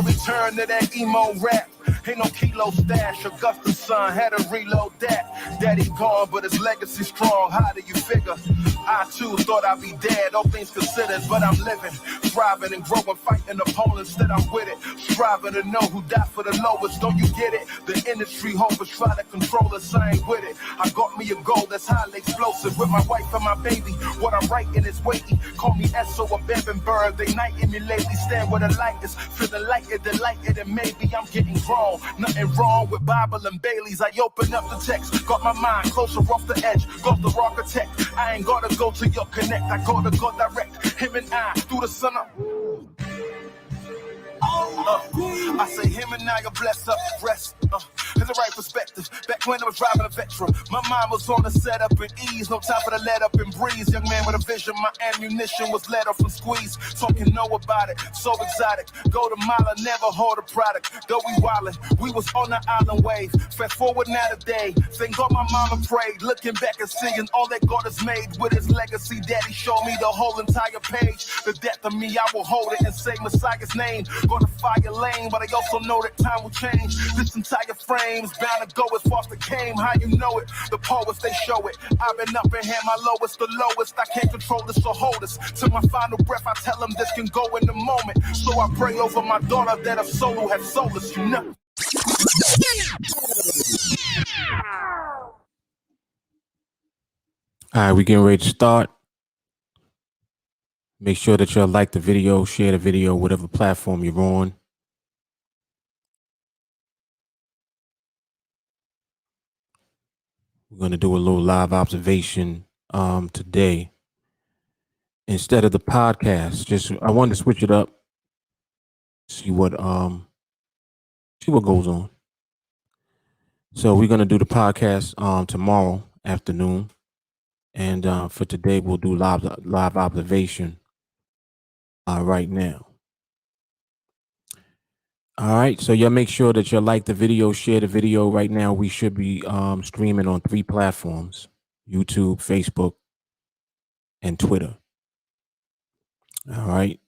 Return to that emo rap. Ain't no kilo stash. Augusta's son had to reload that. Daddy gone, but his legacy strong. How do you figure? I too thought I'd be dead, all things considered, but I'm living, thriving and growing, fighting opponents that I'm with it. Striving to know who died for the lowest. Don't you get it? The industry hovers try to control us. I ain't with it. I got me a goal that's highly explosive with my wife and my baby. What I'm writing is weighty. Call me Esso or Bevan Bird. They knighting me lately. Stand where the light is. Feeling lighted, delighted, and maybe I'm getting grown. Nothing wrong with Bible and Baileys. I open up the text. Got my mind closer off the edge. Got the architect. I ain't gotta go to your connect. I gotta go direct. Him and I through the sun up. I say him and I are blessed up, rest. It's the right perspective. Back when I was driving a Vectra, my mind was on the setup and ease. No time for the let up and breeze. Young man with a vision, my ammunition was let off from squeeze. Talking know about it, so exotic. Go to mile, I never hold a product. Though we wildin', we was on the island wave. Fast forward now today. Thank God my mama prayed. Looking back and seeing all that God has made with his legacy. Daddy showed me the whole entire page. The death of me, I will hold it and say Messiah's name. Gonna fire lane, but I also know that time will change. This entire frame's bound to go as far as the came. How you know it? The poets, they show it. I've been up and had my lowest, the lowest. I can't control this or hold this. To my final breath, I tell them this can go in the moment. So I pray over my daughter that her soul will have solace, you know. All right, we getting ready to start. Make sure that y'all like the video, share the video, whatever platform you're on. We're going to do a little live observation today. Instead of the podcast, I wanted to switch it up, see what goes on. So we're going to do the podcast tomorrow afternoon. And for today, we'll do live observation right now. All right, so y'all make sure that you like the video, share the video. Right now, we should be streaming on 3 platforms: YouTube, Facebook, and Twitter. All right,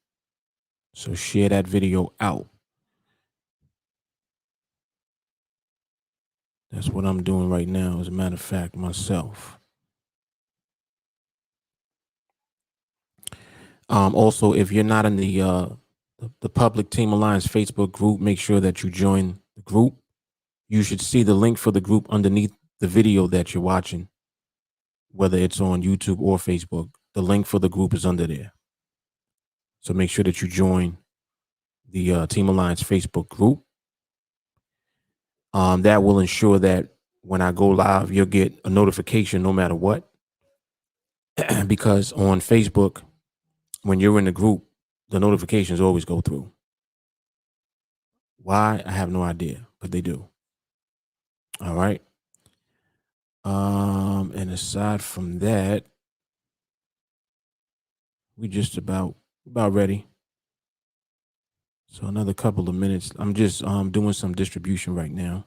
so share that video out. That's what I'm doing right now, as a matter of fact, myself. Also, if you're not in the public TeamAlliance Facebook group, make sure that you join the group. You should see the link for the group underneath the video that you're watching, whether it's on YouTube or Facebook. The link for the group is under there. So make sure that you join the TeamAlliance Facebook group. That will ensure that when I go live, you'll get a notification no matter what. Because on Facebook, when you're in the group, the notifications always go through. Why? I have no idea, but they do. All right. And aside from that, we just about ready. So another couple of minutes. I'm just doing some distribution right now,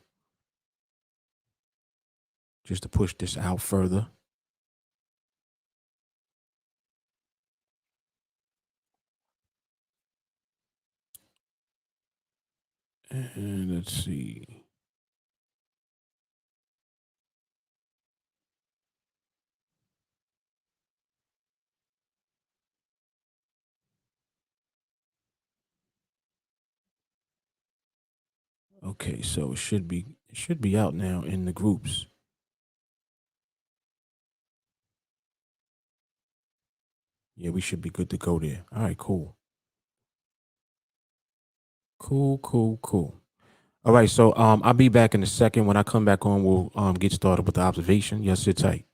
just to push this out further. And let's see. Okay, so it should be out now in the groups. Yeah, we should be good to go there. All right, cool. Cool. All right, so I'll be back in a second. When I come back on, we'll get started with the observation. Yes, sit tight.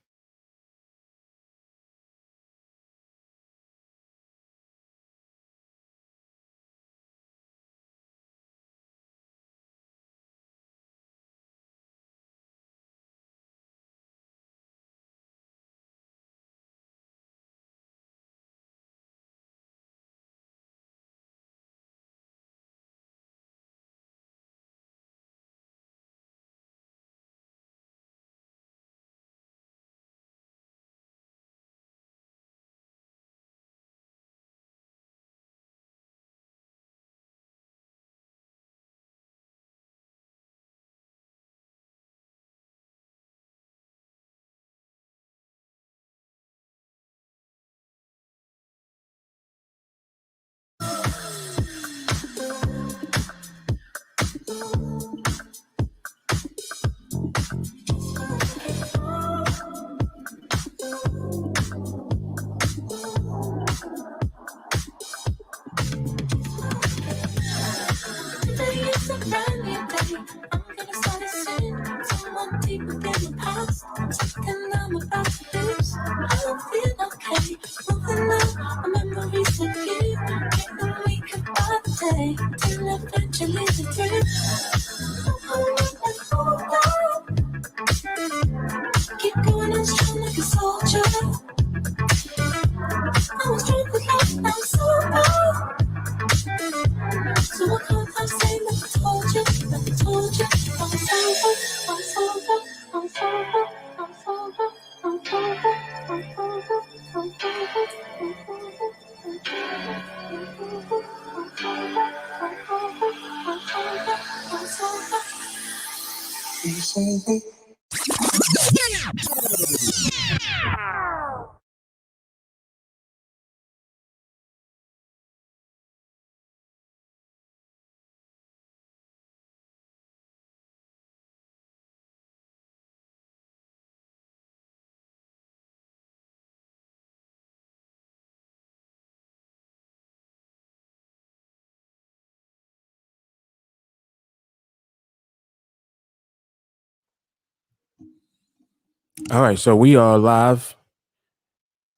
All right, so we are live.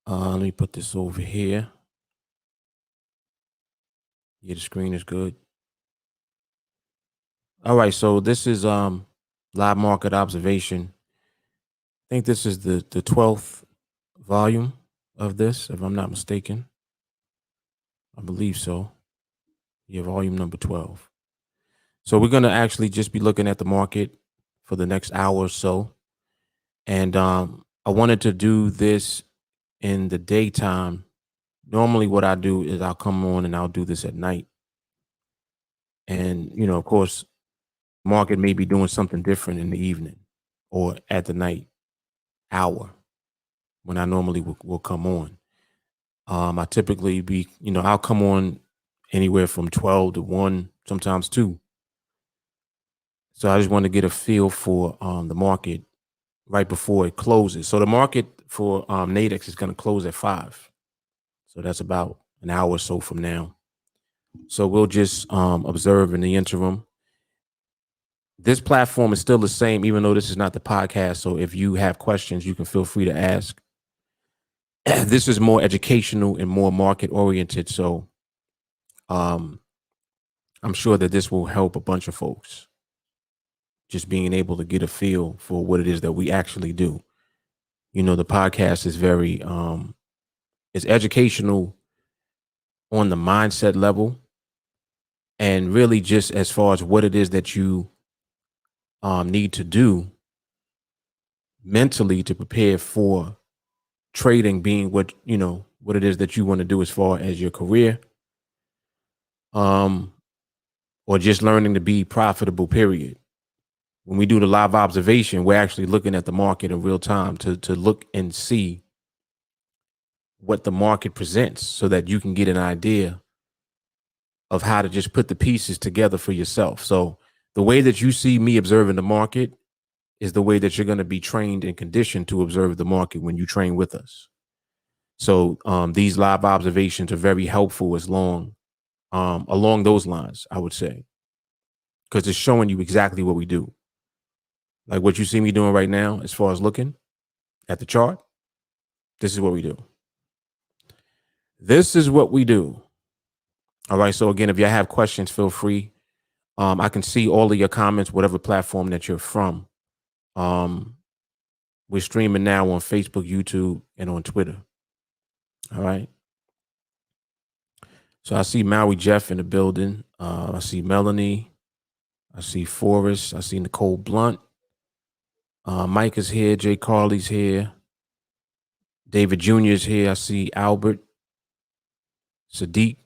Let me put this over here. Yeah, the screen is good. All right, so this is live market observation. I think this is the 12th volume of this, if I'm not mistaken. I believe so. Yeah, volume number 12. So we're going to actually just be looking at the market for the next hour or so. And I wanted to do this in the daytime. Normally what I do is I'll come on and I'll do this at night. And, of course, market may be doing something different in the evening or at the night hour when I normally will come on. I typically be, I'll come on anywhere from 12 to 1, sometimes 2. So I just want to get a feel for the market right before it closes. So the market for NADEX is going to close at 5. So that's about an hour or so from now. So we'll just observe in the interim. This platform is still the same, even though this is not the podcast. So if you have questions, you can feel free to ask. This is more educational and more market oriented. So I'm sure that this will help a bunch of folks. Just being able to get a feel for what it is that we actually do. The podcast is very it's educational on the mindset level, and really just as far as what it is that you need to do mentally to prepare for trading being what it is that you want to do as far as your career, or just learning to be profitable, period. When we do the live observation, we're actually looking at the market in real time to look and see what the market presents so that you can get an idea of how to just put the pieces together for yourself. So the way that you see me observing the market is the way that you're going to be trained and conditioned to observe the market when you train with us. So these live observations are very helpful along those lines, I would say, because it's showing you exactly what we do. Like what you see me doing right now, as far as looking at the chart, this is what we do. This is what we do. All right. So again, if you have questions, feel free. I can see all of your comments, whatever platform that you're from. We're streaming now on Facebook, YouTube, and on Twitter. All right. So I see Maui Jeff in the building. I see Melanie. I see Forrest. I see Nicole Blunt. Mike is here. Jay Carley's here. David Jr. is here. I see Albert, Sadiq,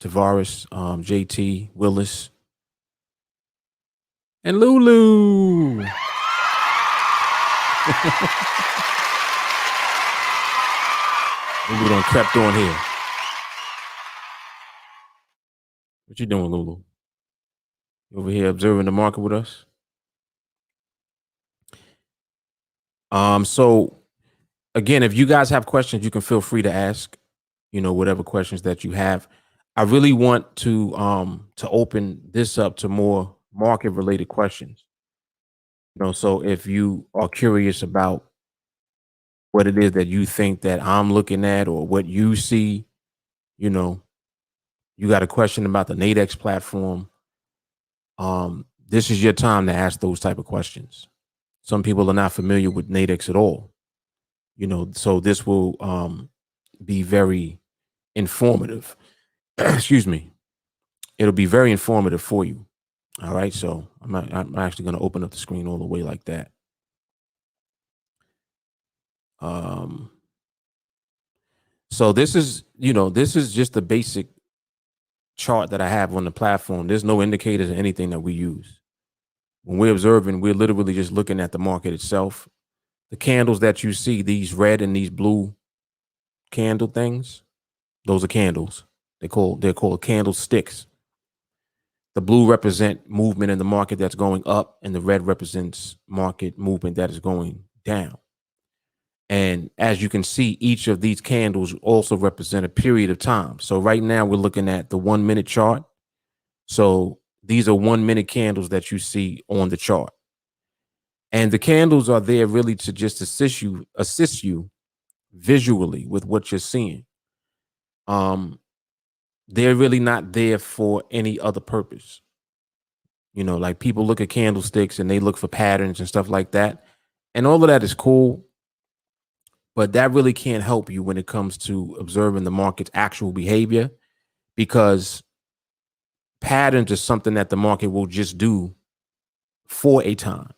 Tavares, JT, Willis, and Lulu. Lulu done crept on here. What you doing, Lulu? You over here observing the market with us? So again, if you guys have questions, you can feel free to ask, whatever questions that you have. I really want to open this up to more market related questions. So if you are curious about what it is that you think that I'm looking at or what you see, you got a question about the NADEX platform, this is your time to ask those type of questions. Some people are not familiar with NADEX at all, so this will be very informative. Excuse me. It'll be very informative for you. All right. So I'm actually going to open up the screen all the way like that. So this is just the basic chart that I have on the platform. There's no indicators or anything that we use. When we're observing, we're literally just looking at the market itself. The candles that you see, these red and these blue candle things, those are candles. They're called candlesticks. The blue represent movement in the market that's going up, and the red represents market movement that is going down. And as you can see, each of these candles also represent a period of time. So right now we're looking at the 1 minute chart. So these are 1 minute candles that you see on the chart. And the candles are there really to just assist you visually with what you're seeing. They're really not there for any other purpose. Like people look at candlesticks and they look for patterns and stuff like that. And all of that is cool. But that really can't help you when it comes to observing the market's actual behavior, because patterns are something that the market will just do for a time.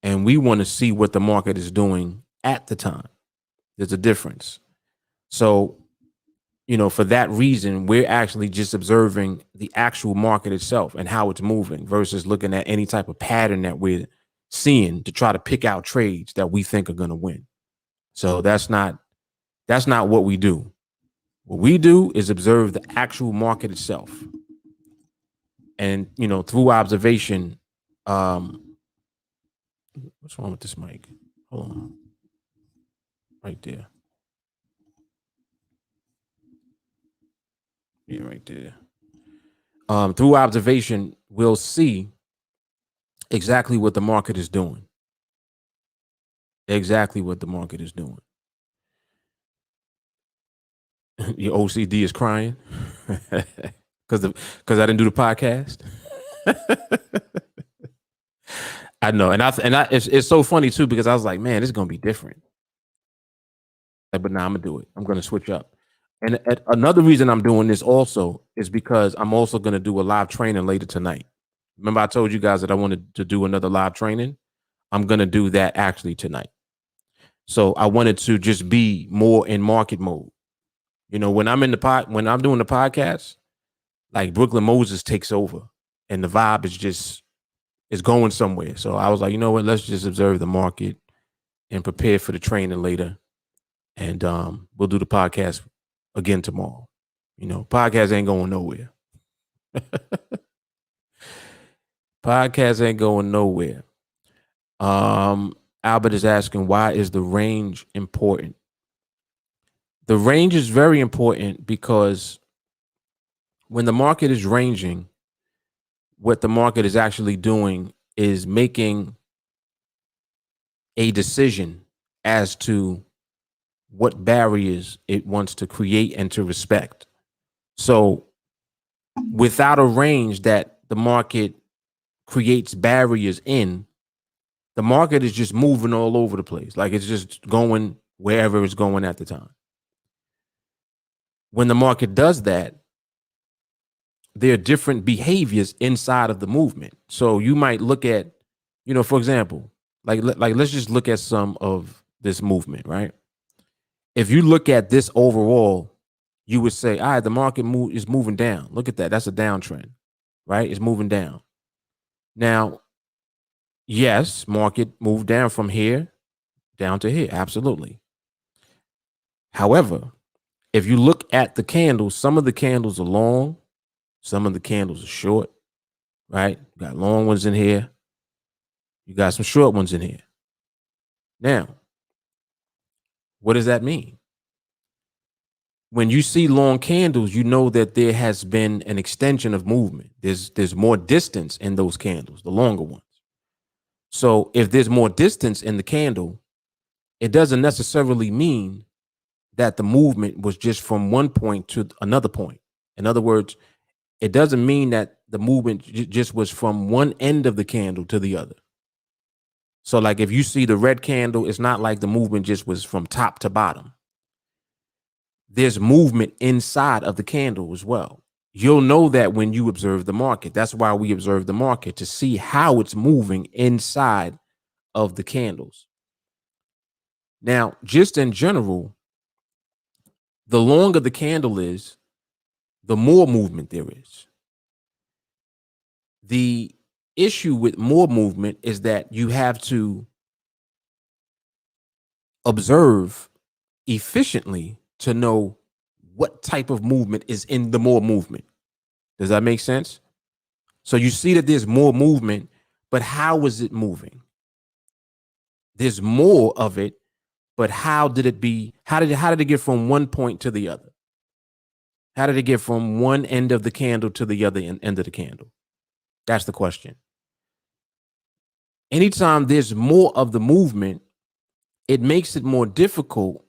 And we want to see what the market is doing at the time. There's a difference. So, for that reason, we're actually just observing the actual market itself and how it's moving versus looking at any type of pattern that we're seeing to try to pick out trades that we think are going to win. So that's not what we do. What we do is observe the actual market itself. And, through observation, what's wrong with this mic? Hold on. Right there. Yeah, right there. Through observation, we'll see exactly what the market is doing. Exactly what the market is doing. Your OCD is crying because I didn't do the podcast. I know, and it's so funny too because I was like, man, it's gonna be different. But now I'm gonna do it. I'm gonna switch up. And another reason I'm doing this also is because I'm also gonna do a live training later tonight. Remember, I told you guys that I wanted to do another live training. I'm gonna do that actually tonight. So I wanted to just be more in market mode. When I'm doing the podcast, like Brooklyn Moses takes over, and the vibe is going somewhere. So I was like, you know what? Let's just observe the market and prepare for the training later, and we'll do the podcast again tomorrow. Podcast ain't going nowhere. Podcast ain't going nowhere. Albert is asking, why is the range important? The range is very important because when the market is ranging, what the market is actually doing is making a decision as to what barriers it wants to create and to respect. So without a range that the market creates barriers in, the market is just moving all over the place. Like it's just going wherever it's going at the time. When the market does that, there are different behaviors inside of the movement. So you might look at, for example, like let's just look at some of this movement, right? If you look at this overall, you would say, all right, the market is moving down. Look at that. That's a downtrend, right? It's moving down. Now, yes, market moved down from here down to here. Absolutely. However, if you look at the candles, some of the candles are long, some of the candles are short, right? You got long ones in here. You got some short ones in here. Now, what does that mean? When you see long candles, you know that there has been an extension of movement. There's more distance in those candles, the longer ones. So if there's more distance in the candle, it doesn't necessarily mean that the movement was just from one point to another point. In other words, it doesn't mean that the movement just was from one end of the candle to the other. So like if you see the red candle, it's not like the movement just was from top to bottom. There's movement inside of the candle as well. You'll know that when you observe the market. That's why we observe the market, to see how it's moving inside of the candles. Now, just in general, the longer the candle is, the more movement there is. The issue with more movement is that you have to observe efficiently to know what type of movement is in the more movement. Does that make sense? So you see that there's more movement, but how is it moving? There's more of it, but how did it get from one point to the other? How did it get from one end of the candle to the other end of the candle? That's the question. Anytime there's more of the movement, it makes it more difficult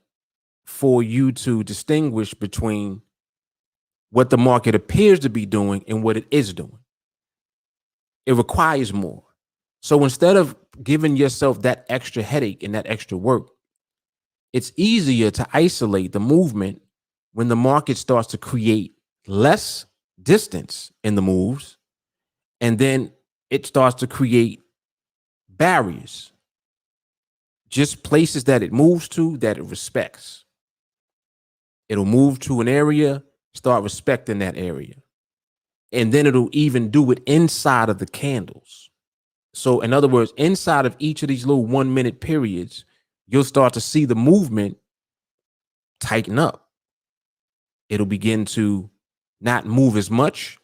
for you to distinguish between what the market appears to be doing and what it is doing. It requires more. So instead of giving yourself that extra headache and that extra work, it's easier to isolate the movement when the market starts to create less distance in the moves, and then it starts to create barriers, just places that it moves to that it respects. It'll move to an area, start respecting that area. And then it'll even do it inside of the candles. So in other words, inside of each of these little 1 minute periods, you'll start to see the movement tighten up. It'll begin to not move as much.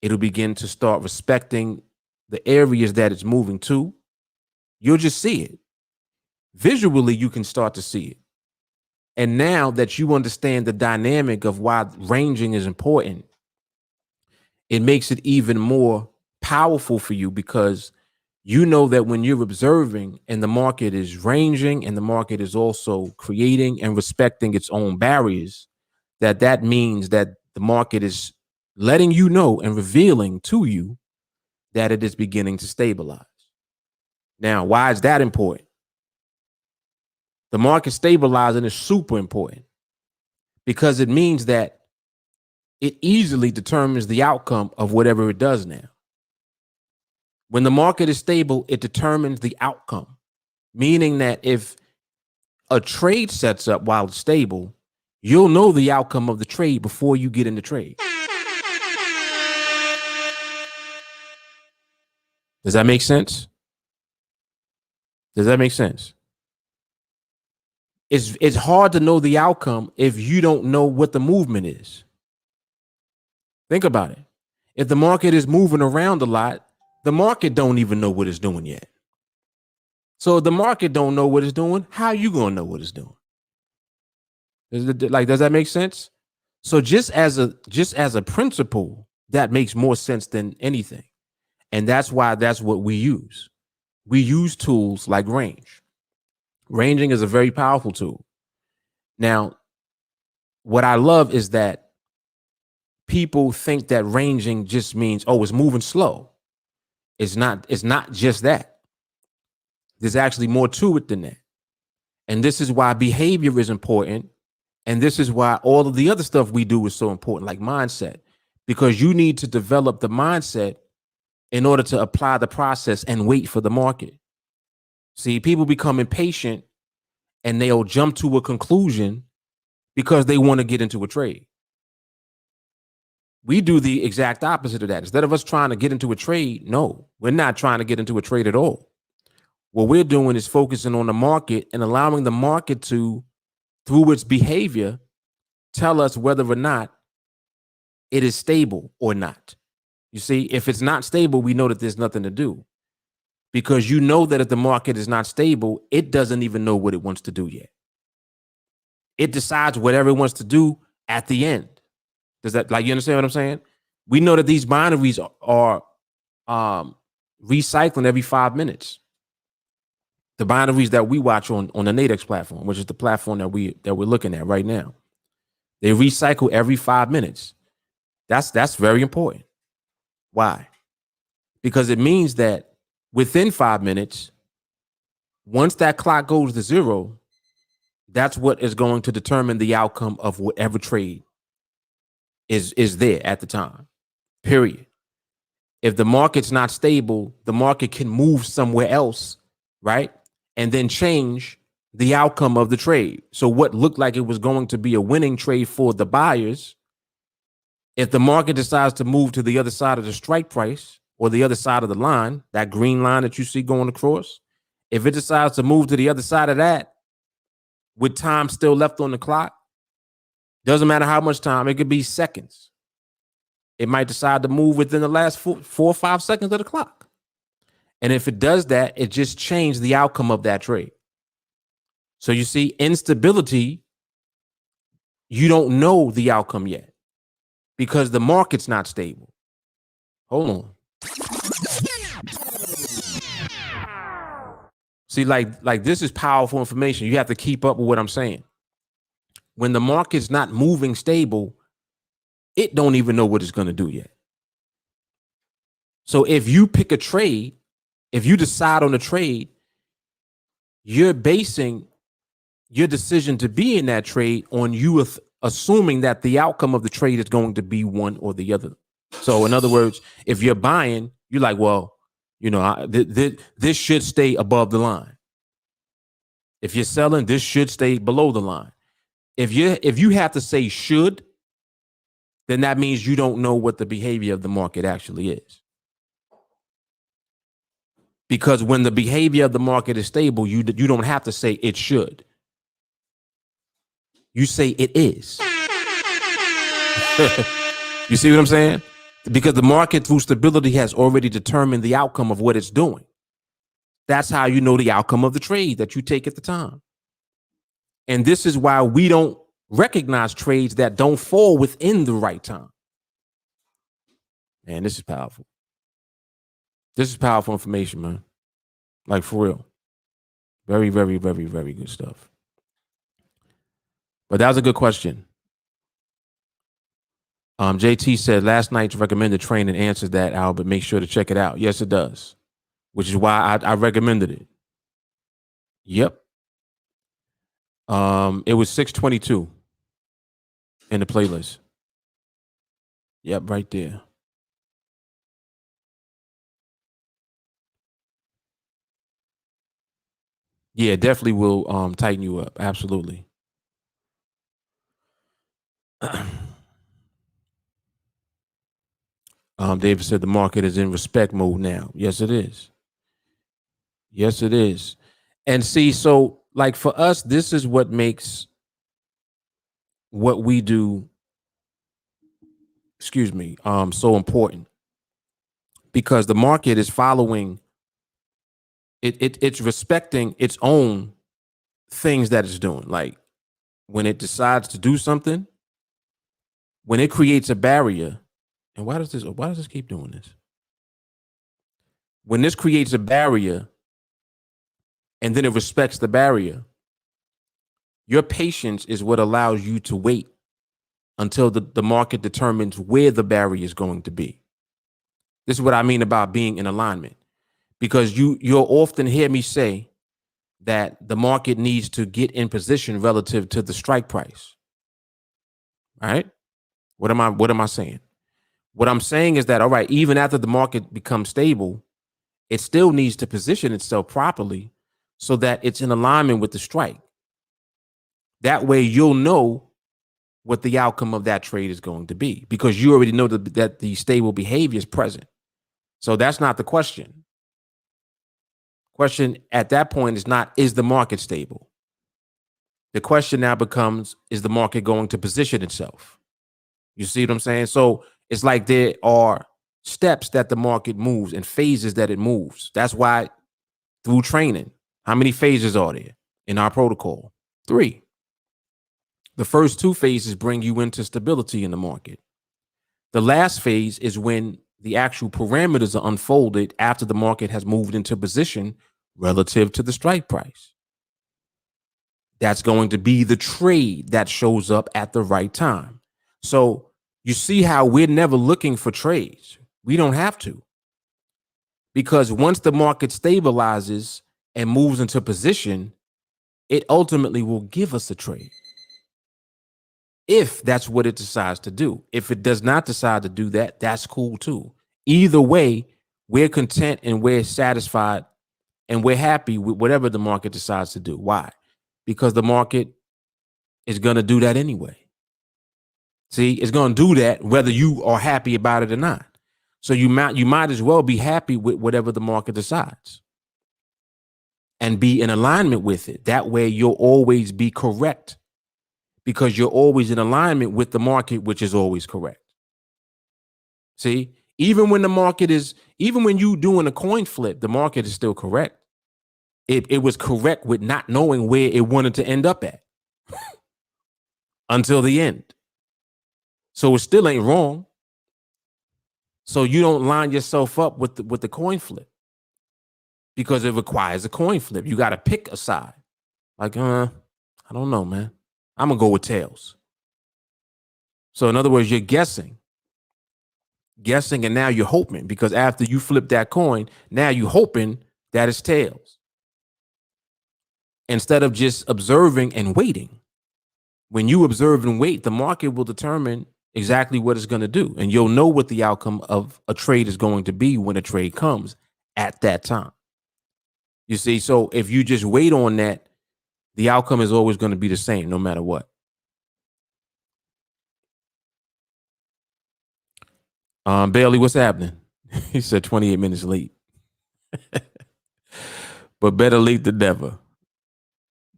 It'll begin to start respecting the areas that it's moving to. You'll just see it. Visually, you can start to see it. And now that you understand the dynamic of why ranging is important, it makes it even more powerful for you, because you know that when you're observing and the market is ranging and the market is also creating and respecting its own barriers, that means that the market is letting you know and revealing to you that it is beginning to stabilize. Now, why is that important? The market stabilizing is super important because it means that it easily determines the outcome of whatever it does now. When the market is stable, it determines the outcome, meaning that if a trade sets up while it's stable, you'll know the outcome of the trade before you get in the trade. Does that make sense? Does that make sense? It's hard to know the outcome if you don't know what the movement is. Think about it. If the market is moving around a lot, the market don't even know what it's doing yet. So if the market don't know what it's doing, how are you going to know what it's doing? Does that make sense? So just as a principle, that makes more sense than anything. And that's why that's what we use. We use tools like range. Ranging is a very powerful tool. Now, what I love is that people think that ranging just means, oh, it's moving slow. It's not just that. There's actually more to it than that. And this is why behavior is important. And this is why all of the other stuff we do is so important, like mindset, because you need to develop the mindset in order to apply the process and wait for the market. See, people become impatient and they'll jump to a conclusion because they want to get into a trade. We do the exact opposite of that. Instead of us trying to get into a trade, no, we're not trying to get into a trade at all. What we're doing is focusing on the market and allowing the market to, through its behavior, tell us whether or not it is stable or not. You see, if it's not stable, we know that there's nothing to do, because you know that if the market is not stable, it doesn't even know what it wants to do yet. It decides whatever it wants to do at the end. Does that, like, you understand what I'm saying? We know that these binaries are recycling every 5 minutes. The binaries that we watch on the NADEX platform, which is the platform that we're looking at right now, they recycle every 5 minutes. That's very important. Why? Because it means that within 5 minutes, once that clock goes to zero, that's what is going to determine the outcome of whatever trade is there at the time, period. If the market's not stable, the market can move somewhere else, right? And then change the outcome of the trade. So what looked like it was going to be a winning trade for the buyers, if the market decides to move to the other side of the strike price or the other side of the line, that green line that you see going across, if it decides to move to the other side of that with time still left on the clock, doesn't matter how much time, it could be seconds. It might decide to move within the last 4 or 5 seconds of the clock. And if it does that, it just changed the outcome of that trade. So you see, instability, you don't know the outcome yet because the market's not stable. Hold on. See, like this is powerful information. You have to keep up with what I'm saying. When the market's not moving stable, it don't even know what it's going to do yet. So if you pick a trade, if you decide on a trade, you're basing your decision to be in that trade on you assuming that the outcome of the trade is going to be one or the other. So in other words, if you're buying, you're like, well, this should stay above the line. If you're selling, this should stay below the line. If you have to say should, then that means you don't know what the behavior of the market actually is. Because when the behavior of the market is stable, you don't have to say it should. You say it is. You see what I'm saying? Because the market through stability has already determined the outcome of what it's doing. That's how you know the outcome of the trade that you take at the time. And this is why we don't recognize trades that don't fall within the right time. Man, this is powerful. This is powerful information, man. Like, for real. Very, very, very, very good stuff. But that was a good question. JT said last night's recommended training answers that, Albert. Make sure to check it out. Yes, it does. Which is why I recommended it. Yep. It was 622 in the playlist. Yep, right there. Yeah, definitely will tighten you up. Absolutely. David said the market is in respect mode now. Yes, it is. Yes, it is. And see, so like for us, this is what makes what we do, so important. Because the market is following it's respecting its own things that it's doing. Like when it decides to do something, when it creates a barrier, and why does this keep doing this? When this creates a barrier and then it respects the barrier, your patience is what allows you to wait until the market determines where the barrier is going to be. This is what I mean about being in alignment, because you'll often hear me say that the market needs to get in position relative to the strike price. All right. What am I saying? What I'm saying is that, all right, even after the market becomes stable, it still needs to position itself properly so that it's in alignment with the strike. That way you'll know what the outcome of that trade is going to be, because you already know that the stable behavior is present. So that's not the question. Question at that point is not, is the market stable? The question now becomes, is the market going to position itself? You see what I'm saying? So it's like there are steps that the market moves and phases that it moves. That's why through training, how many phases are there in our protocol? 3. The first 2 phases bring you into stability in the market. The last phase is when the actual parameters are unfolded after the market has moved into position relative to the strike price. That's going to be the trade that shows up at the right time. So you see how we're never looking for trades. We don't have to. Because once the market stabilizes and moves into position, it ultimately will give us a trade. If that's what it decides to do. If it does not decide to do that, that's cool too. Either way, we're content and we're satisfied and we're happy with whatever the market decides to do. Why? Because the market is going to do that anyway. See, it's going to do that whether you are happy about it or not. So you might as well be happy with whatever the market decides and be in alignment with it. That way you'll always be correct, because you're always in alignment with the market, which is always correct. See, even when you doing a coin flip, the market is still correct. It was correct with not knowing where it wanted to end up at until the end. So it still ain't wrong. So you don't line yourself up with the coin flip, because it requires a coin flip. You got to pick a side. Like, I don't know, man. I'm going to go with tails. So in other words, you're guessing, and now you're hoping, because after you flip that coin, now you're hoping that it's tails, instead of just observing and waiting. when you observe and wait, the market will determine exactly what it's going to do. And you'll know what the outcome of a trade is going to be when a trade comes at that time. You see, so if you just wait on that, the outcome is always going to be the same no matter what. Bailey, what's happening? He said 28 minutes late. But better late than never.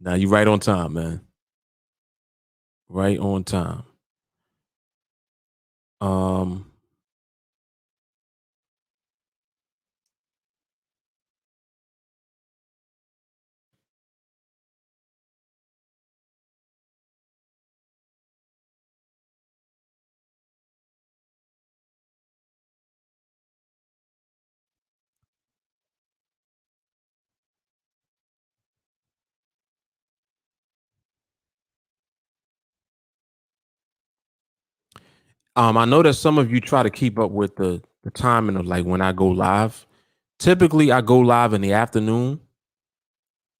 Now you right on time, man. Right on time. I know that some of you try to keep up with the timing of like when I go live. Typically, I go live in the afternoon.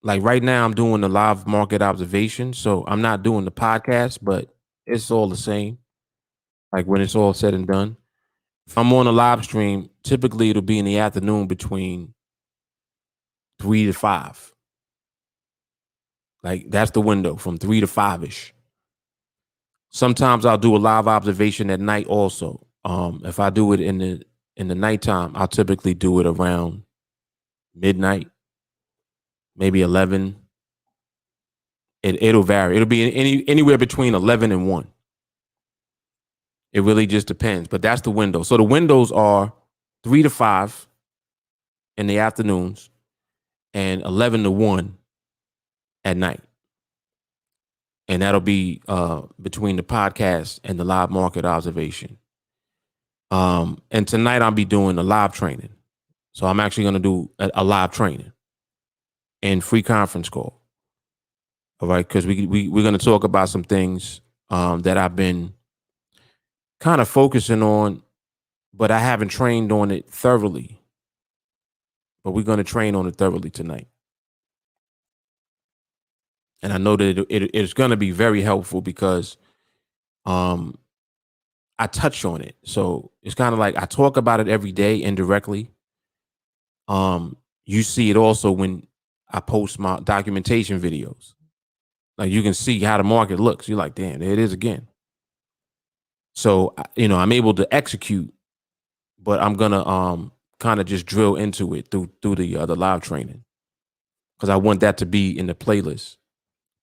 Like right now, I'm doing the live market observation, so I'm not doing the podcast, but it's all the same. Like when it's all said and done, if I'm on a live stream, typically it'll be in the afternoon between 3 to 5. Like that's the window from 3 to 5 ish. Sometimes I'll do a live observation at night also. If I do it in the nighttime, I'll typically do it around midnight, maybe 11. It'll vary. It'll be anywhere between 11 and 1. It really just depends, but that's the window. So the windows are 3 to 5 in the afternoons and 11 to 1 at night. And that'll be between the podcast and the live market observation. And tonight I'll be doing a live training. So I'm actually going to do a live training and free conference call. All right, because we're going to talk about some things that I've been kind of focusing on, but I haven't trained on it thoroughly. But we're going to train on it thoroughly tonight. And I know that it's going to be very helpful because I touch on it. So it's kind of like I talk about it every day indirectly. You see it also when I post my documentation videos. Like you can see how the market looks. You're like, damn, there it is again. So, I'm able to execute, but I'm going to kind of just drill into it through the live training because I want that to be in the playlist.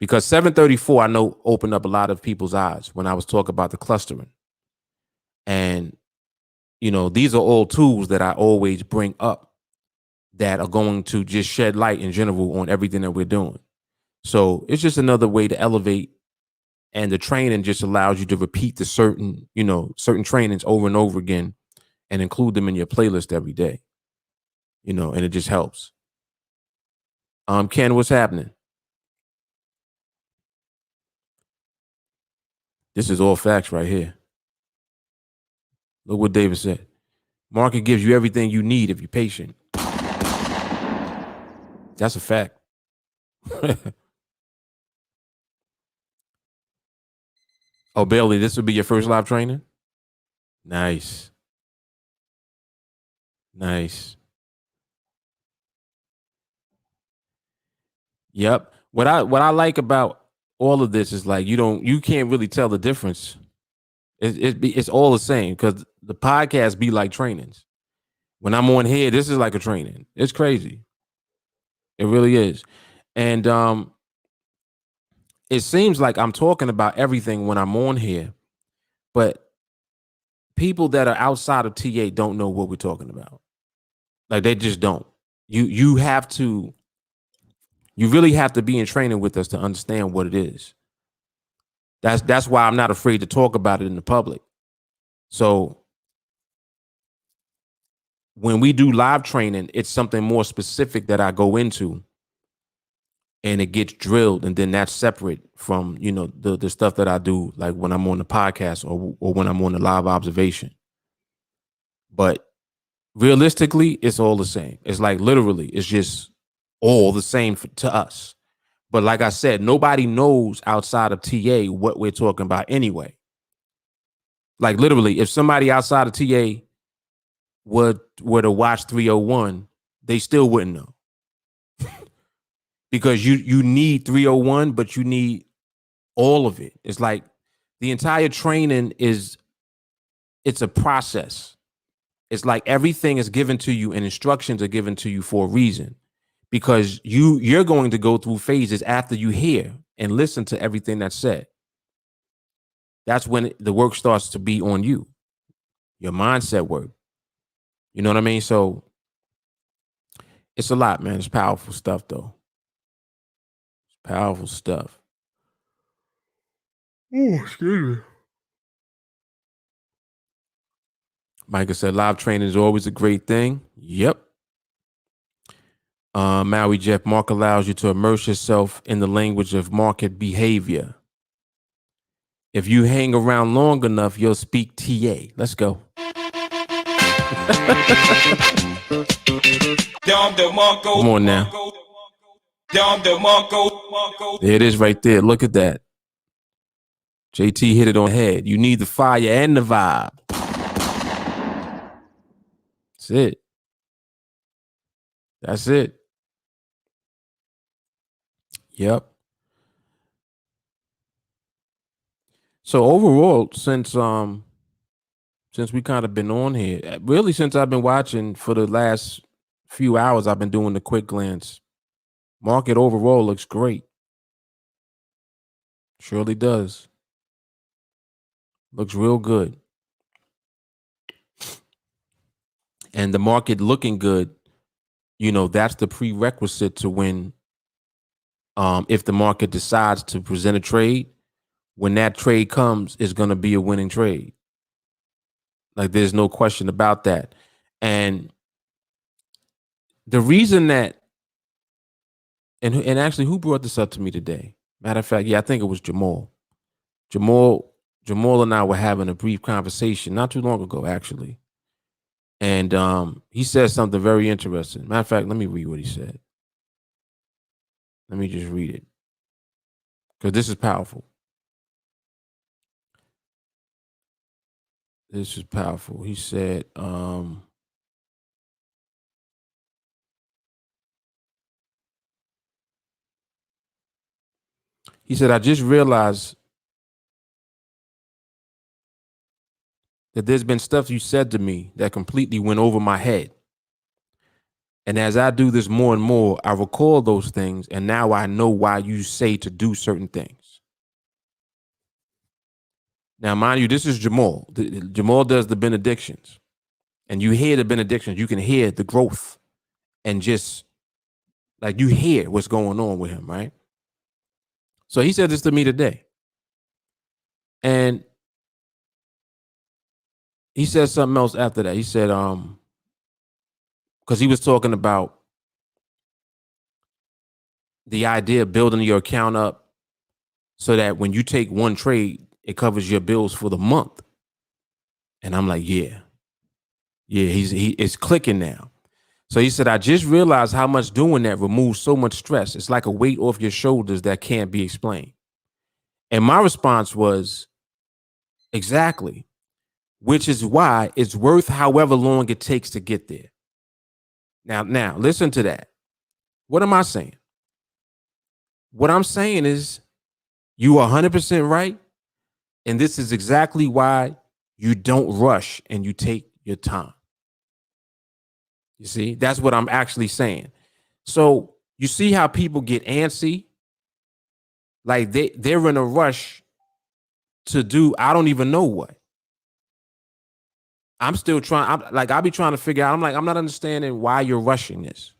Because 734, I know, opened up a lot of people's eyes when I was talking about the clustering. And, these are all tools that I always bring up that are going to just shed light in general on everything that we're doing. So it's just another way to elevate. And the training just allows you to repeat the certain trainings over and over again and include them in your playlist every day, and it just helps. Ken, what's happening? This is all facts right here. Look what David said. Market gives you everything you need if you're patient. That's a fact. Oh, Bailey, this will be your first live training? Nice. Nice. Yep. What I like about all of this is like you can't really tell the difference. It's all the same because the podcast be like trainings. When I'm on here, this is like a training. It's crazy. It really is. And it seems like I'm talking about everything when I'm on here, but people that are outside of TA don't know what we're talking about. Like they just don't. You really have to be in training with us to understand what it is. That's why I'm not afraid to talk about it in the public. So when we do live training, it's something more specific that I go into and it gets drilled. And then that's separate from, the stuff that I do, like when I'm on the podcast or when I'm on the live observation. But realistically, it's all the same. It's like literally, it's just all the same to us. But like I said, nobody knows outside of TA what we're talking about anyway. Like literally, if somebody outside of TA were to watch 301, they still wouldn't know. Because you need 301, but you need all of it. It's like the entire training it's a process. It's like everything is given to you and instructions are given to you for a reason, because you're going to go through phases after you hear and listen to everything that's said. That's when the work starts to be on you, your mindset work. You know what I mean? So it's a lot, man. It's powerful stuff, though. It's powerful stuff. Oh, excuse me. Micah said live training is always a great thing. Yep. Maui Jeff, Mark allows you to immerse yourself in the language of market behavior. If you hang around long enough, you'll speak TA. Let's go. Come on now. There it is right there. Look at that. JT hit it on the head. You need the fire and the vibe. That's it. That's it. Yep. So overall, since we kind of been on here, really since I've been watching for the last few hours, I've been doing the quick glance. Market overall looks great. Surely does. Looks real good. And the market looking good, you know, that's the prerequisite to when, if the market decides to present a trade, when that trade comes, it's going to be a winning trade. Like there's no question about that. And the reason that, and actually, who brought this up to me today? Matter of fact, yeah, I think it was Jamal. Jamal and I were having a brief conversation not too long ago, actually. And he said something very interesting. Matter of fact, let me read what he said. Let me just read it, because this is powerful. This is powerful. He said, I just realized that there's been stuff you said to me that completely went over my head. And as I do this more and more, I recall those things, and now I know why you say to do certain things. Now, mind you, this is Jamal. Jamal does the benedictions, and you hear the benedictions. You can hear the growth, and just like you hear what's going on with him, right? So he said this to me today, and he said something else after that. He said, because he was talking about the idea of building your account up so that when you take one trade, it covers your bills for the month. And I'm like, yeah, it's clicking now. So he said, I just realized how much doing that removes so much stress. It's like a weight off your shoulders that can't be explained. And my response was, exactly, which is why it's worth however long it takes to get there. Now, listen to that. What am I saying? What I'm saying is you are 100% right. And this is exactly why you don't rush and you take your time. You see, that's what I'm actually saying. So you see how people get antsy? Like they're in a rush to do, I don't even know what. I'm still trying. I'll be trying to figure out. I'm not understanding why you're rushing this.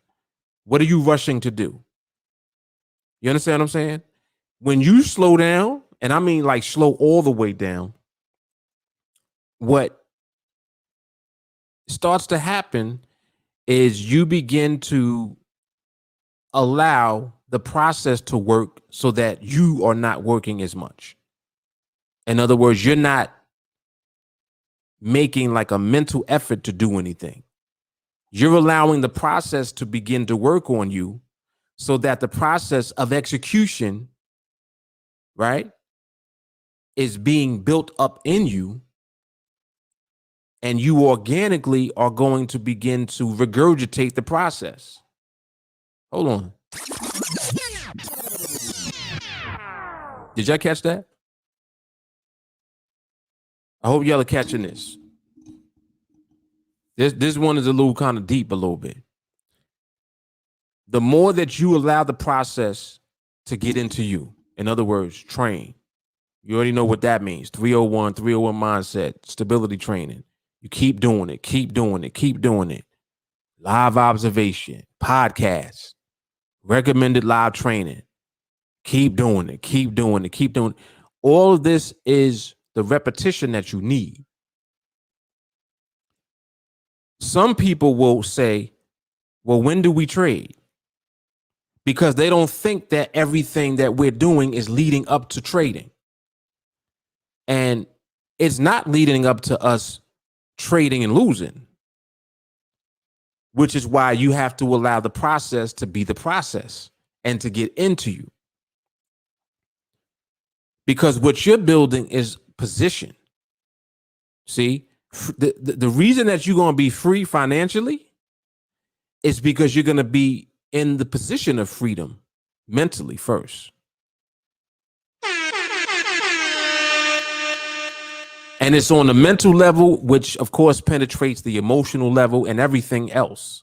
What are you rushing to do? You understand what I'm saying? When you slow down, and I mean like slow all the way down, what starts to happen is you begin to allow the process to work so that you are not working as much. In other words, you're not making like a mental effort to do anything. You're allowing the process to begin to work on you so that the process of execution, right, is being built up in you, and you organically are going to begin to regurgitate the process. Hold on. Did y'all catch that? I hope y'all are catching this. This one is a little kind of deep a little bit. The more that you allow the process to get into you, in other words, train. You already know what that means. 301 mindset, stability training. You keep doing it, keep doing it, keep doing it. Live observation, podcasts, recommended live training. Keep doing it, keep doing it, keep doing it. All of this is the repetition that you need. Some people will say, well, when do we trade? Because they don't think that everything that we're doing is leading up to trading. And it's not leading up to us trading and losing, which is why you have to allow the process to be the process and to get into you. Because what you're building is position. See, the reason that you're going to be free financially is because you're going to be in the position of freedom mentally first. And it's on the mental level, which of course penetrates the emotional level and everything else,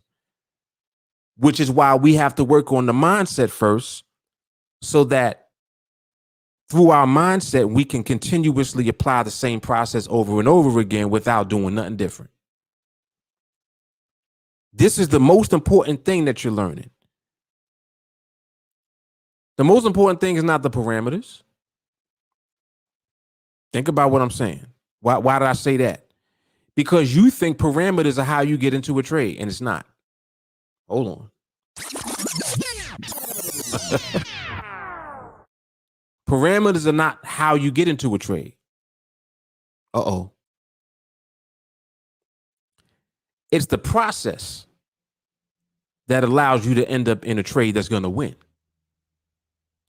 which is why we have to work on the mindset first, so that through our mindset, we can continuously apply the same process over and over again without doing nothing different. This is the most important thing that you're learning. The most important thing is not the parameters. Think about what I'm saying. Why did I say that? Because you think parameters are how you get into a trade, and it's not. Hold on. Parameters are not how you get into a trade. Uh-oh. It's the process that allows you to end up in a trade that's going to win.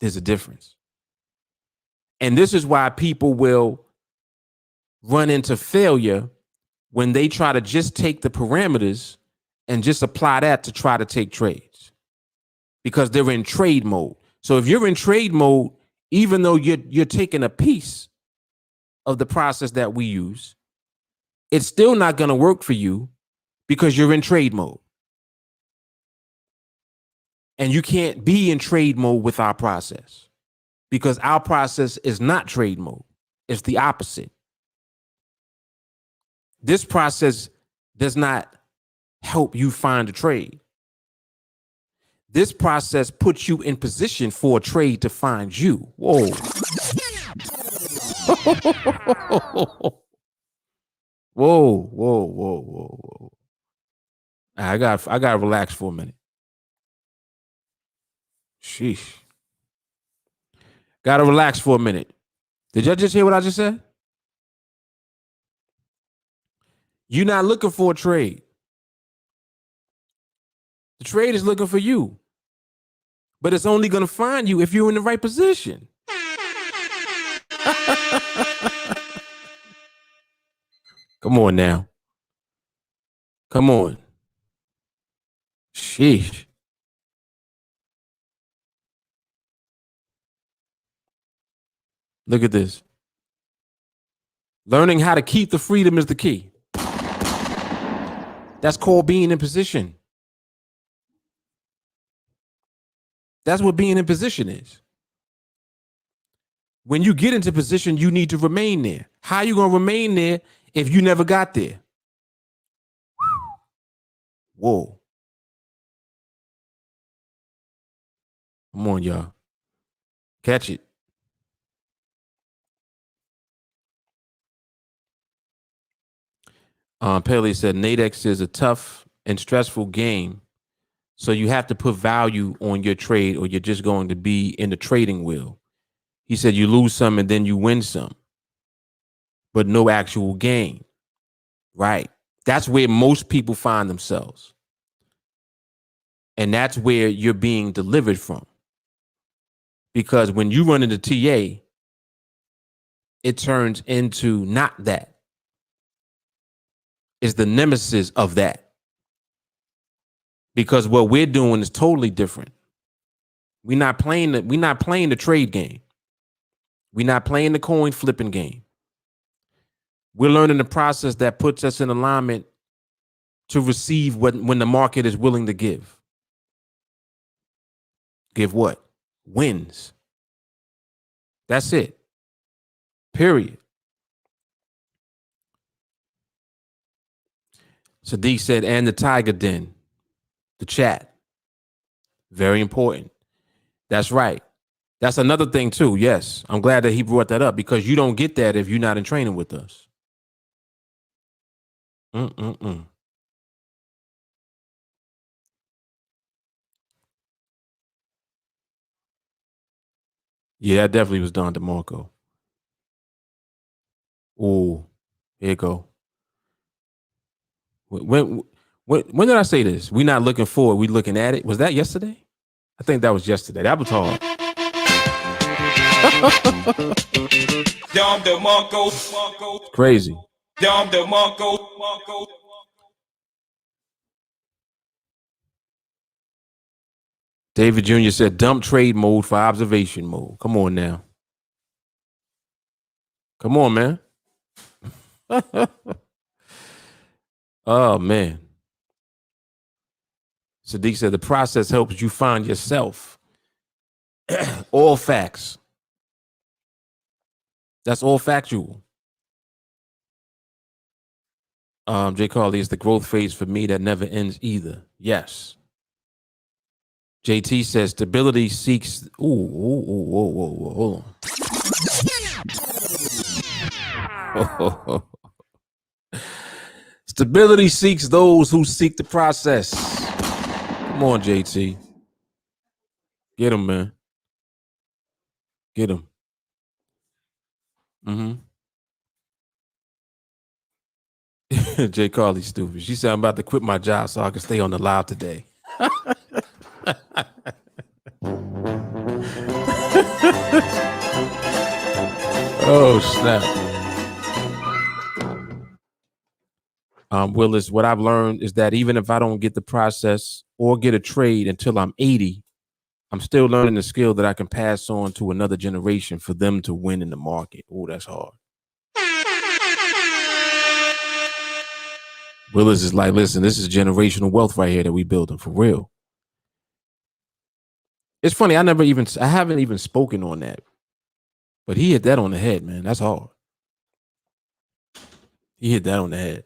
There's a difference. And this is why people will run into failure when they try to just take the parameters and just apply that to try to take trades, because they're in trade mode. So if you're in trade mode, even though you're taking a piece of the process that we use, it's still not going to work for you because you're in trade mode. And you can't be in trade mode with our process, because our process is not trade mode. It's the opposite. This process does not help you find a trade. This process puts you in position for a trade to find you. Whoa. Whoa, whoa, whoa, whoa, whoa. I gotta relax for a minute. Sheesh. Gotta relax for a minute. Did y'all just hear what I just said? You're not looking for a trade. The trade is looking for you. But it's only going to find you if you're in the right position. Come on now. Come on. Sheesh. Look at this. Learning how to keep the freedom is the key. That's called being in position. That's what being in position is. When you get into position, you need to remain there. How are you going to remain there if you never got there? Whoa. Come on, y'all. Catch it. Pele said NADEX is a tough and stressful game, so you have to put value on your trade, or you're just going to be in the trading wheel. He said you lose some and then you win some, but no actual gain. Right. That's where most people find themselves. And that's where you're being delivered from. Because when you run into TA, it turns into not that. It's the nemesis of that. Because what we're doing is totally different. We're not playing the trade game. We're not playing the coin flipping game. We're learning the process that puts us in alignment to receive when the market is willing to give. Give what? Wins. That's it. Period. Sadiq said, and the Tiger Den, the chat. Very important. That's right. That's another thing too. Yes. I'm glad that he brought that up because you don't get that if you're not in training with us. Yeah, that definitely was Don DeMarco. Oh, here you go. When did I say this? We're not looking forward. We looking at it. Was that yesterday? I think that was yesterday. That was hard. Crazy. David Jr. said dump trade mode for observation mode. Come on now. Come on, man. Oh, man. Sadiq said the process helps you find yourself. All facts. That's all factual. Jay Carly, is the growth phase for me that never ends either. Yes. JT says stability seeks. Whoa, hold on. Stability seeks those who seek the process. Come on, JT. Get him, man. Get him. Jay Carly stupid. She said I'm about to quit my job so I can stay on the live today. Oh, snap. Willis, what I've learned is that even if I don't get the process or get a trade until I'm 80, I'm still learning the skill that I can pass on to another generation for them to win in the market. Oh, that's hard. Willis is like, listen, this is generational wealth right here that we building for real. It's funny, I haven't even spoken on that. But he hit that on the head, man. That's hard. He hit that on the head.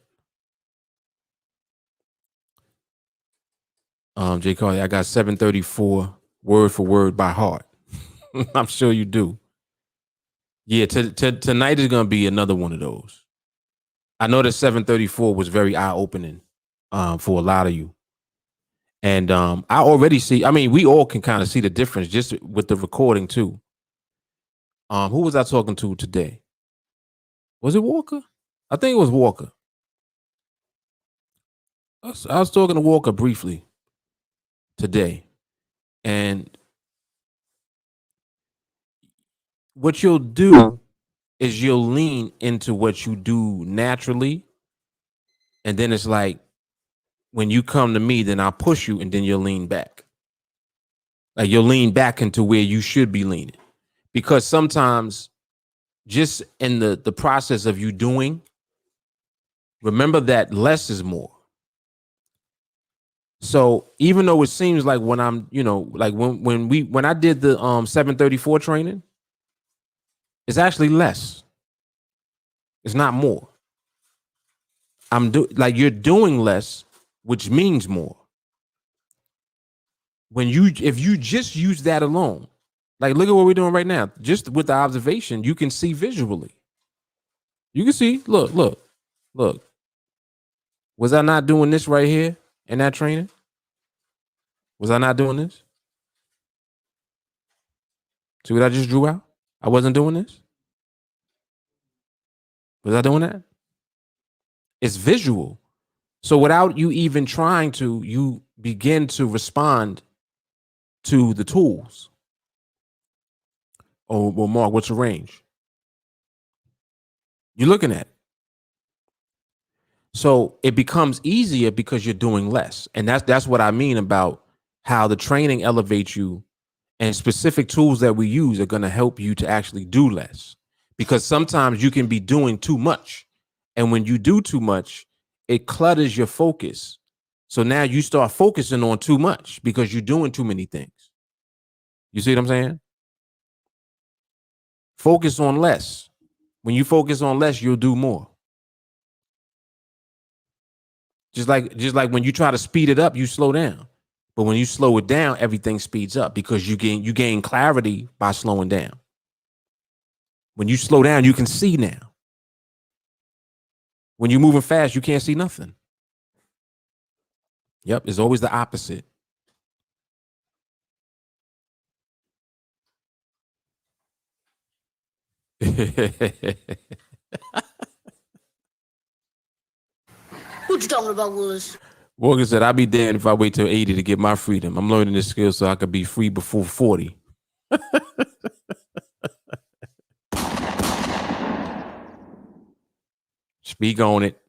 Jay Carly, I got 734 word for word by heart. I'm sure you do. Yeah, tonight is gonna be another one of those. I know that 734 was very eye-opening for a lot of you. And I already see, I mean, we all can kind of see the difference just with the recording too. Who was I talking to today? Was it Walker? I think it was Walker. I was talking to Walker briefly today. And what you'll do is you'll lean into what you do naturally. And then it's like, when you come to me, then I'll push you and then you'll lean back. Like you'll lean back into where you should be leaning. Because sometimes just in the process of you doing, remember that less is more. So even though it seems like when I'm, like when I did the 734 training, it's actually less. It's not more. You're doing less, which means more. If you just use that alone, like look at what we're doing right now, just with the observation, you can see visually. You can see, look. Was I not doing this right here in that training? Was I not doing this? See what I just drew out? I wasn't doing this. Was I doing that? It's visual. So without you even trying to, begin to respond to the tools. Oh, well, Mark, what's the range? You're looking at it. So it becomes easier because you're doing less. And that's what I mean about how the training elevates you, and specific tools that we use are going to help you to actually do less, because sometimes you can be doing too much. And when you do too much, it clutters your focus. So now you start focusing on too much because you're doing too many things. You see what I'm saying? Focus on less. When you focus on less, you'll do more. Just like when you try to speed it up, you slow down. But when you slow it down, everything speeds up because you gain clarity by slowing down. When you slow down, you can see now. When you're moving fast, you can't see nothing. Yep, it's always the opposite. What you talking about, Willis? Morgan said, I'll be damned if I wait till 80 to get my freedom. I'm learning this skill so I could be free before 40. Speak on it.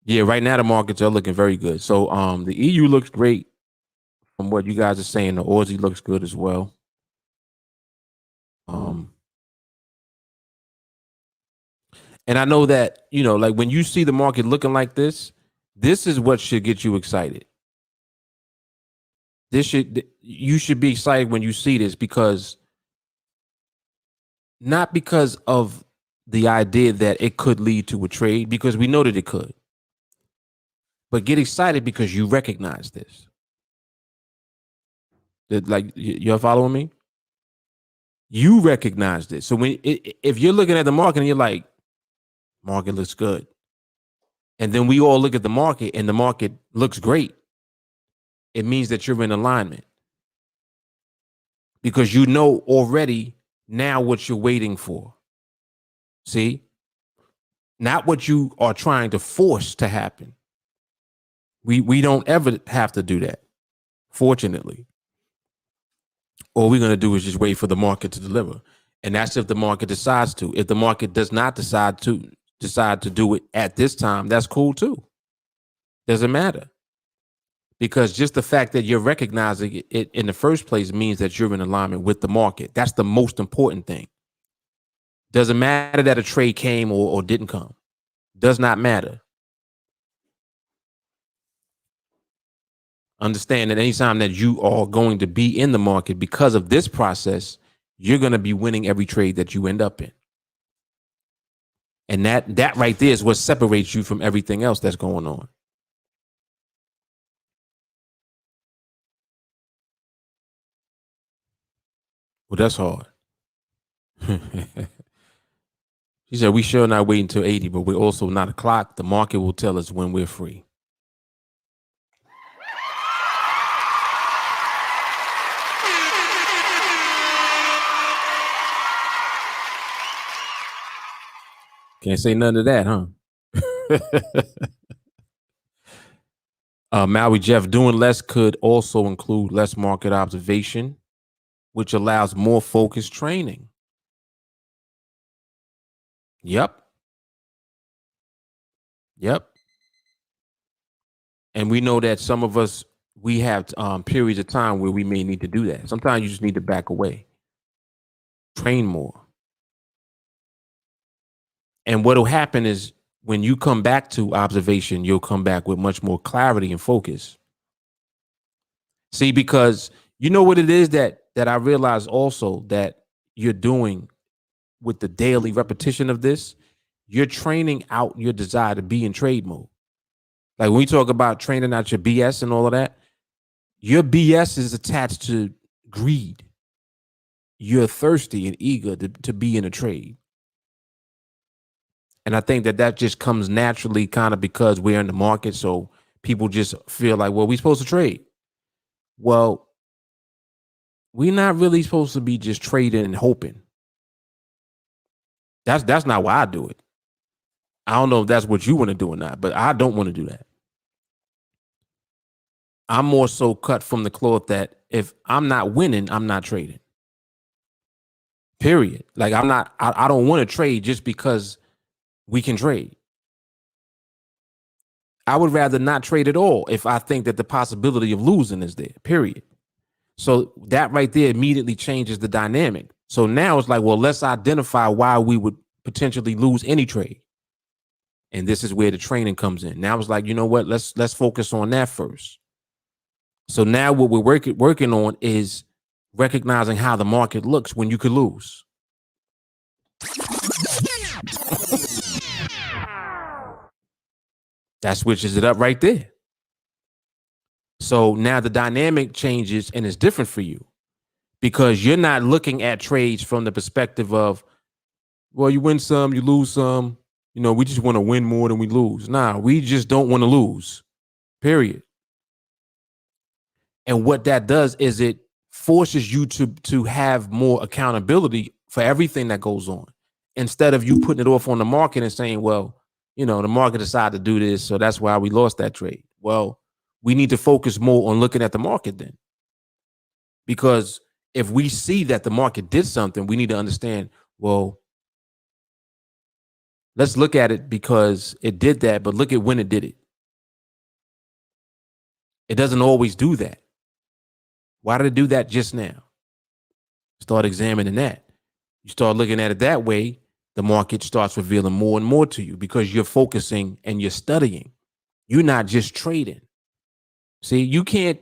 Yeah, right now the markets are looking very good. So the EU looks great from what you guys are saying. The Aussie looks good as well. And I know that, like when you see the market looking like this is what should get you excited. You should be excited when you see this, because not because of the idea that it could lead to a trade, because we know that it could, but get excited because you recognize this. That, like, you're following me? You recognize this. So if you're looking at the market and you're like, market looks good, and then we all look at the market and the market looks great, it means that you're in alignment, because you know already now what you're waiting for. See? Not what you are trying to force to happen. We don't ever have to do that, fortunately. All we're going to do is just wait for the market to deliver. And that's if the market decides to. If the market does not decide to do it at this time, that's cool too. Doesn't matter. Because just the fact that you're recognizing it in the first place means that you're in alignment with the market. That's the most important thing. Doesn't matter that a trade came or didn't come. Does not matter. Understand that anytime that you are going to be in the market because of this process, you're going to be winning every trade that you end up in. And that right there is what separates you from everything else that's going on. Well, that's hard. She said, we sure not wait until 80, but we're also not a clock. The market will tell us when we're free. Can't say none of that, huh? Maui Jeff, doing less could also include less market observation, which allows more focused training. Yep. And we know that some of us, we have periods of time where we may need to do that. Sometimes you just need to back away, train more. And what will happen is when you come back to observation, you'll come back with much more clarity and focus. See, because you know what it is that I realize also that you're doing with the daily repetition of this, you're training out your desire to be in trade mode. Like when we talk about training out your BS and all of that, your BS is attached to greed. You're thirsty and eager to be in a trade. And I think that just comes naturally kind of because we're in the market. So people just feel like, well, we're supposed to trade. Well, we're not really supposed to be just trading and hoping. That's not why I do it. I don't know if that's what you want to do or not, but I don't want to do that. I'm more so cut from the cloth that if I'm not winning, I'm not trading. Period. Like I don't want to trade just because we can trade. I would rather not trade at all if I think that the possibility of losing is there. Period. So that right there immediately changes the dynamic. So now it's like, well, let's identify why we would potentially lose any trade. And this is where the training comes in. Now it's like, you know what? Let's focus on that first. So now what we're working on is recognizing how the market looks when you could lose. That switches it up right there. So now the dynamic changes and it's different for you because you're not looking at trades from the perspective of, well, you win some, you lose some. You know, we just want to win more than we lose. Nah, we just don't want to lose. Period. And what that does is it forces you to have more accountability for everything that goes on, instead of you putting it off on the market and saying, well, you know, the market decided to do this, so that's why we lost that trade. Well, we need to focus more on looking at the market then. Because if we see that the market did something, we need to understand, well, let's look at it because it did that, but look at when it did it. It doesn't always do that. Why did it do that just now? Start examining that. You start looking at it that way, the market starts revealing more and more to you because you're focusing and you're studying. You're not just trading. See, you can't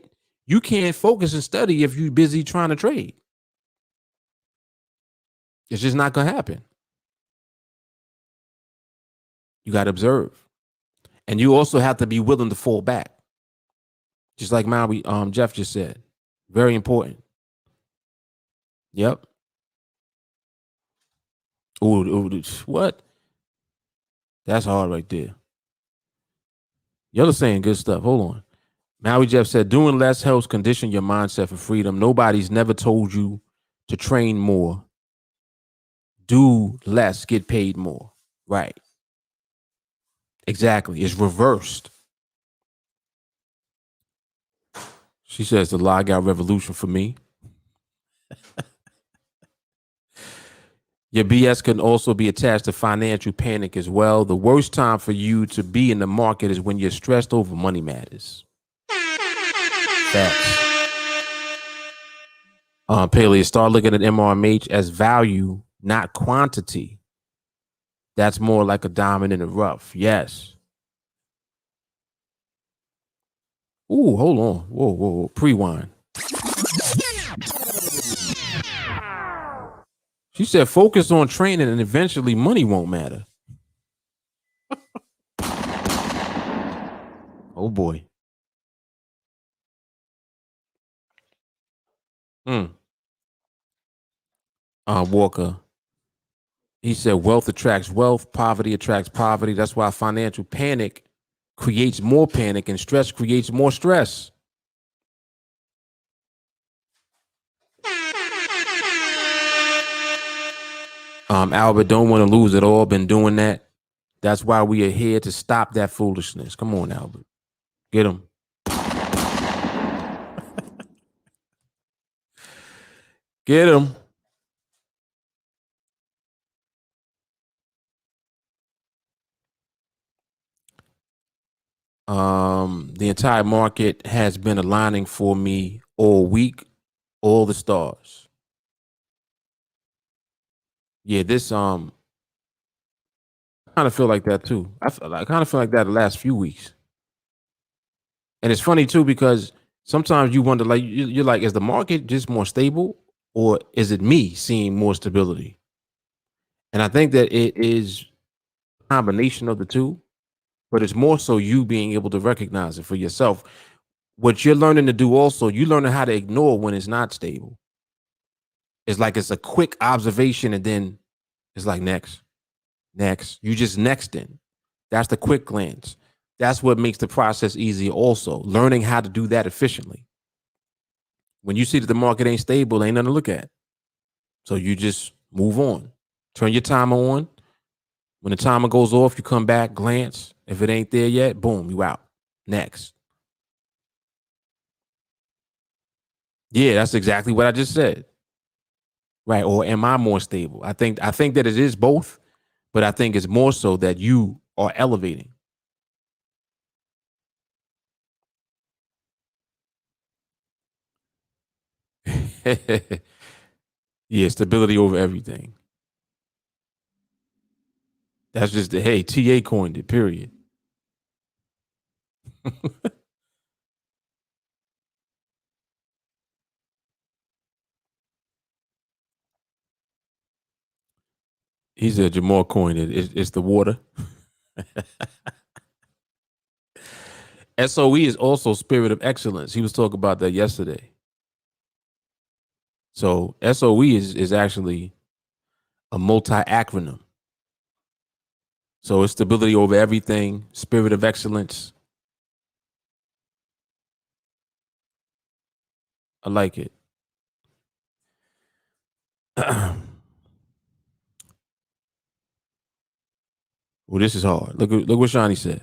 focus and study if you're busy trying to trade. It's just not going to happen. You got to observe. And you also have to be willing to fall back. Just like Jeff just said. Very important. Yep. Ooh, what? That's hard right there. Y'all are saying good stuff. Hold on. Maui Jeff said, doing less helps condition your mindset for freedom. Nobody's never told you to train more. Do less, get paid more. Right. Exactly. It's reversed. She says the log out revolution for me. Your BS can also be attached to financial panic as well. The worst time for you to be in the market is when you're stressed over money matters. Facts. Paley, start looking at MRMH as value, not quantity. That's more like a diamond in the rough. Yes. Ooh, hold on. Whoa. Pre-wine. She said, focus on training and eventually money won't matter. Oh, boy. Walker. He said, wealth attracts wealth. Poverty attracts poverty. That's why financial panic creates more panic and stress creates more stress. Albert, don't want to lose it all. Been doing that. That's why we are here to stop that foolishness. Come on, Albert. Get him. Get him. The entire market has been aligning for me all week, all the stars. Yeah, this I kind of feel like that too. I kind of feel like that the last few weeks. And it's funny too because sometimes you wonder, like you're like, is the market just more stable, or is it me seeing more stability? And I think that it is a combination of the two, but it's more so you being able to recognize it for yourself. What you're learning to do also, you learning how to ignore when it's not stable. It's like it's a quick observation and then it's like next. You just next in. That's the quick glance. That's what makes the process easier also. Learning how to do that efficiently. When you see that the market ain't stable, ain't nothing to look at. So you just move on. Turn your timer on. When the timer goes off, you come back, glance. If it ain't there yet, boom, you out. Next. Yeah, that's exactly what I just said. Right. Or am I more stable? I think that it is both, but I think it's more so that you are elevating. Yeah, stability over everything. That's just the hey, TA coined it, period. He said Jamal coined it. It's the water. SOE is also spirit of excellence. He was talking about that yesterday. So SOE is actually a multi acronym. So it's stability over everything, spirit of excellence. I like it. Well, this is hard. Look what Shawnee said.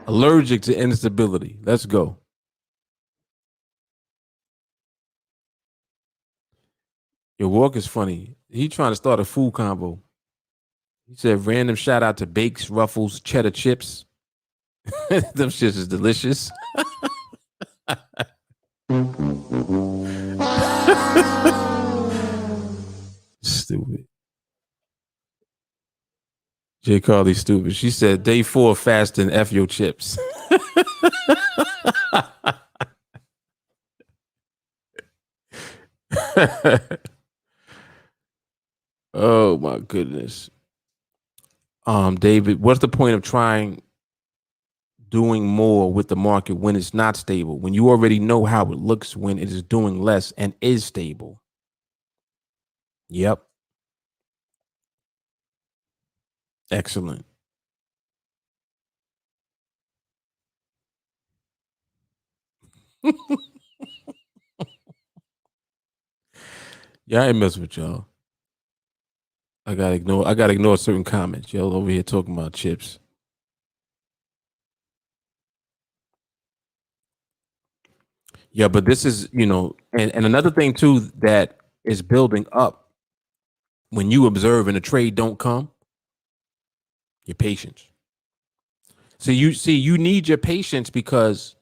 Allergic to instability. Let's go. Your walk is funny. He trying to start a food combo. He said random shout out to Bakes, Ruffles, Cheddar Chips. Them shits is delicious. Stupid. J. Carly stupid. She said day 4 fasting F your chips. Oh my goodness. David, what's the point of trying doing more with the market when it's not stable? When you already know how it looks when it is doing less and is stable. Yep. Excellent. Yeah, I ain't messing with y'all. I gotta ignore certain comments. Y'all over here talking about chips. Yeah, but this is, and another thing too that is building up when you observe and the trade don't come, your patience. So you need your patience because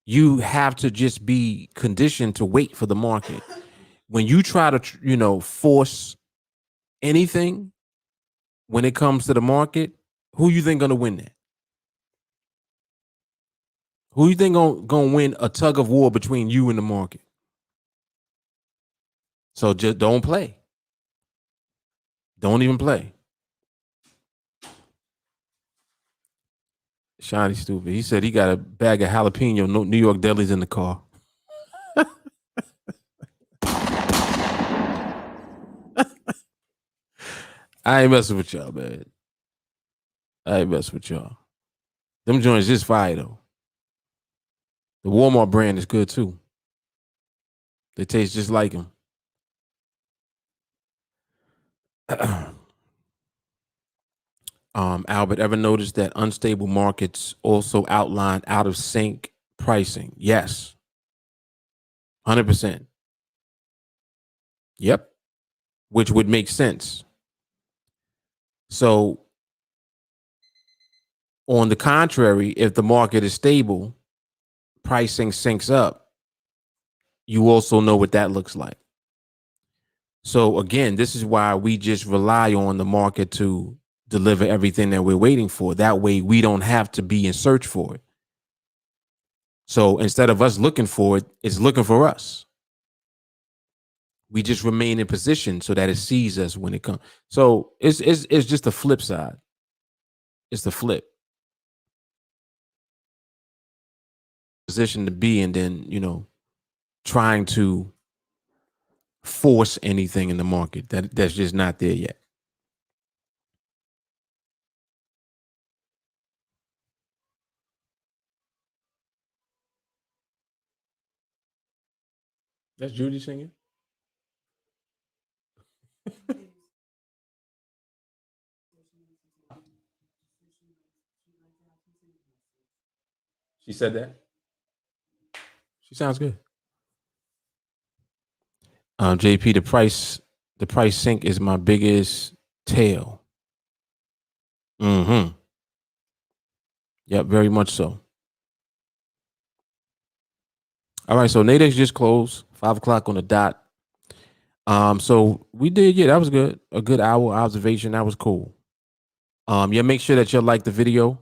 you have to just be conditioned to wait for the market. When you try to, force anything when it comes to the market, who you think gonna win that? Who you think gonna win a tug of war between you and the market? So just don't play. Don't even play. Shiny stupid. He said he got a bag of jalapeno New York delis in the car. I ain't messing with y'all, man. I ain't messing with y'all. Them joints just fire though. The Walmart brand is good too. They taste just like them. Albert, ever noticed that unstable markets also outline out of sync pricing? Yes, 100%. Yep, which would make sense. So, on the contrary, if the market is stable, pricing syncs up. You also know what that looks like. So again, this is why we just rely on the market to deliver everything that we're waiting for. That way we don't have to be in search for it. So instead of us looking for it, it's looking for us. We just remain in position so that it sees us when it comes. So it's just the flip side. It's the flip position to be, and then trying to force anything in the market that's just not there yet. That's Judy singing. She said that. She sounds good. JP, the price sync is my biggest tail. Mm-hmm. Yep, very much so. All right, so NADEX just closed 5:00 on the dot. So we did, that was good. A good hour observation. That was cool. Make sure that you like the video.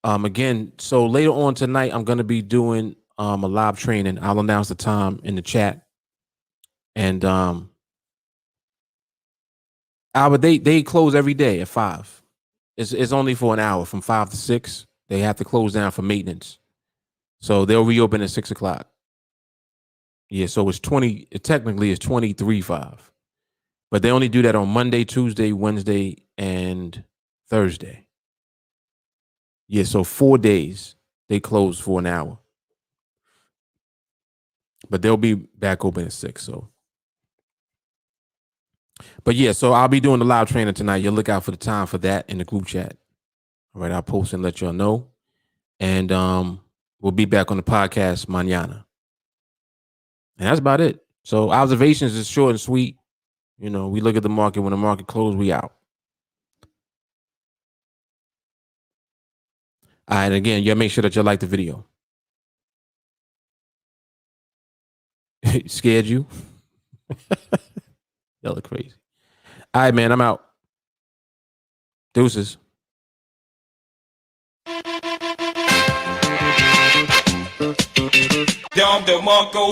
Again, so later on tonight, I'm gonna be doing a live training. I'll announce the time in the chat. And Albert, they close every day at 5. It's only for an hour from 5 to 6. They have to close down for maintenance. So they'll reopen at 6:00. Yeah, so it's 20, it technically is 23.5. But they only do that on Monday, Tuesday, Wednesday, and Thursday. Yeah, so 4 days they close for an hour. But they'll be back open at 6. So, but yeah, so I'll be doing the live training tonight. You'll look out for the time for that in the group chat. All right, I'll post and let y'all know. And we'll be back on the podcast mañana. And that's about it. So observations is short and sweet. We look at the market. When the market closed, we out. All right, again, y'all make sure that y'all like the video. Scared you? Y'all look crazy. All right, man, I'm out. Deuces. Dom de Marco.